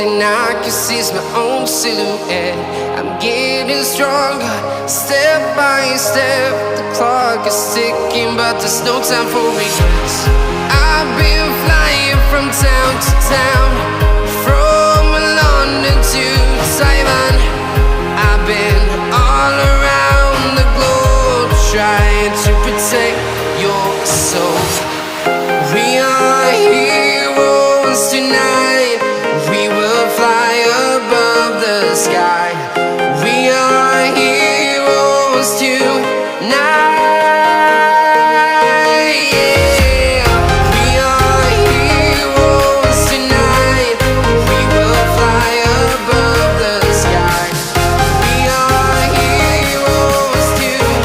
thing I can see is my own silhouette. I'm getting stronger, step by step. The clock is ticking, but there's no time for regrets. I've been flying from town to town, from London to Taiwan. I've been all around the globe, trying to protect your soul. We are heroes tonight. We will fly above the sky. We are heroes tonight. Yeah. We are heroes tonight. We will fly above the sky. We are heroes tonight.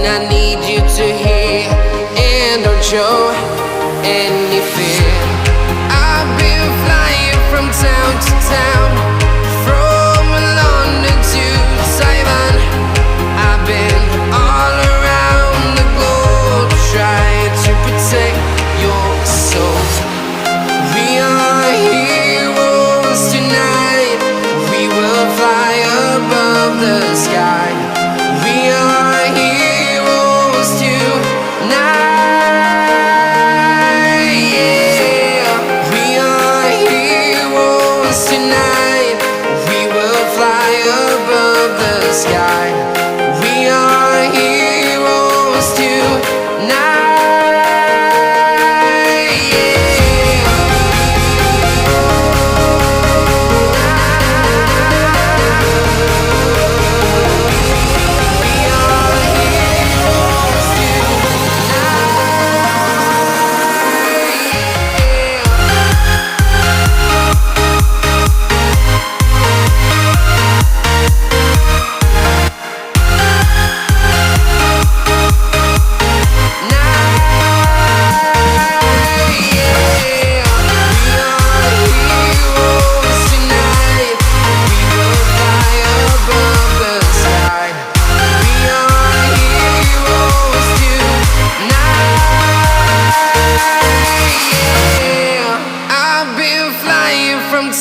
I need you to hear and don't show any fear. I've been flying from town to town, from London to Taiwan. I've been all around the globe, trying to protect your soul. We are heroes tonight. We will fly above the sky. We are heroes tonight. Yeah. We are heroes tonight. We will fly above the sky. We are heroes tonight.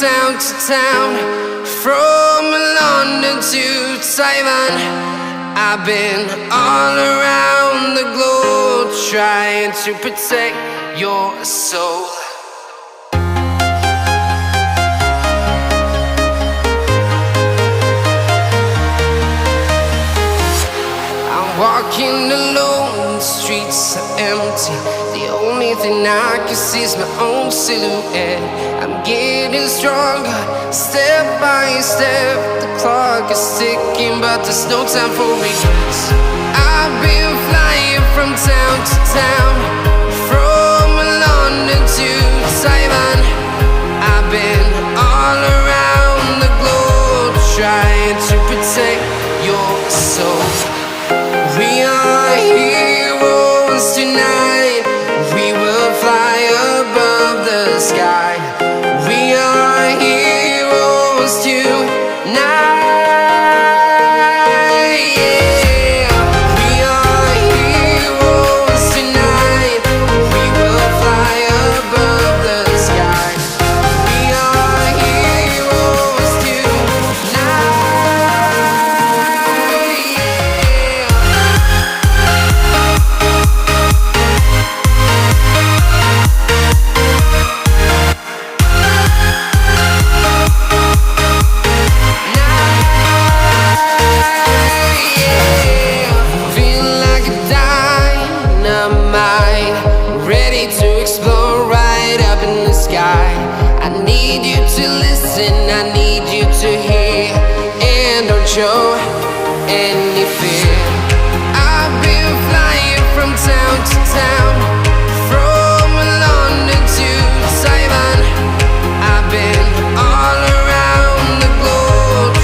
Town to town, from London to Taiwan. I've been all around the globe, trying to protect your soul. I'm walking alone, the streets are empty. The only thing I can see is my own silhouette. I'm getting stronger, step by step. The clock is ticking, but there's no time for regrets. I've been flying from town to town, from London to Taiwan. I've been all around the globe, trying to protect your soul. We are heroes tonight. We will fly above the sky. We are heroes tonight. Yeah. We are heroes tonight. We will fly above the sky. We are heroes tonight. I need you to hear and don't show any fear. I've been flying from town to town, from London to Taiwan. I've been all around the globe,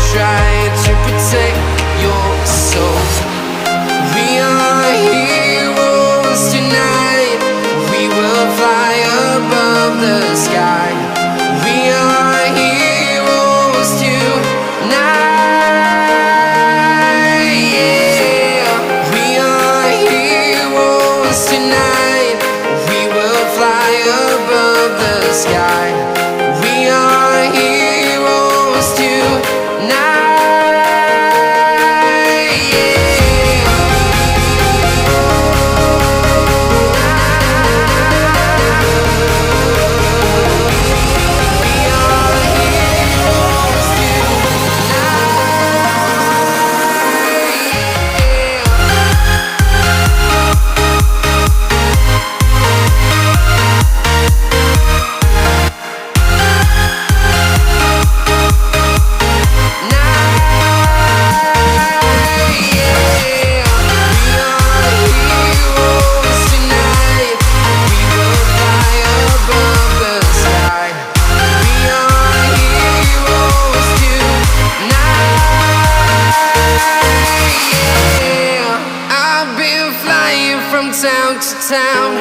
town,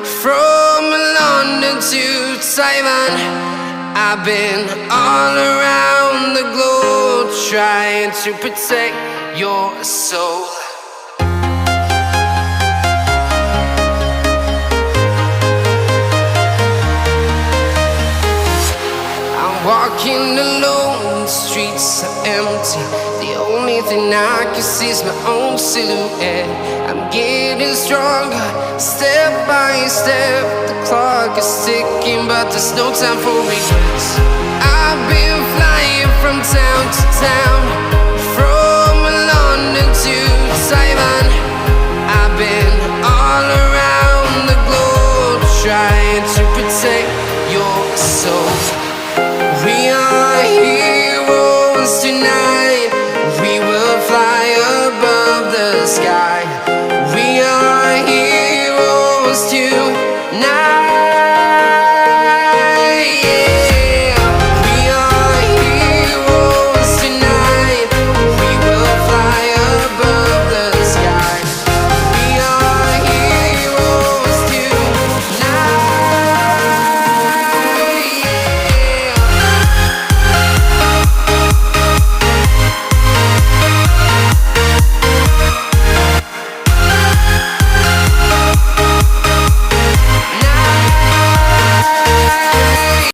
from London to Taiwan. I've been all around the globe trying to protect your soul. Walking alone, the streets are empty. The only thing I can see is my own silhouette. I'm getting stronger, step by step. The clock is ticking, but there's no time for regrets. I've been flying from town to town, from London to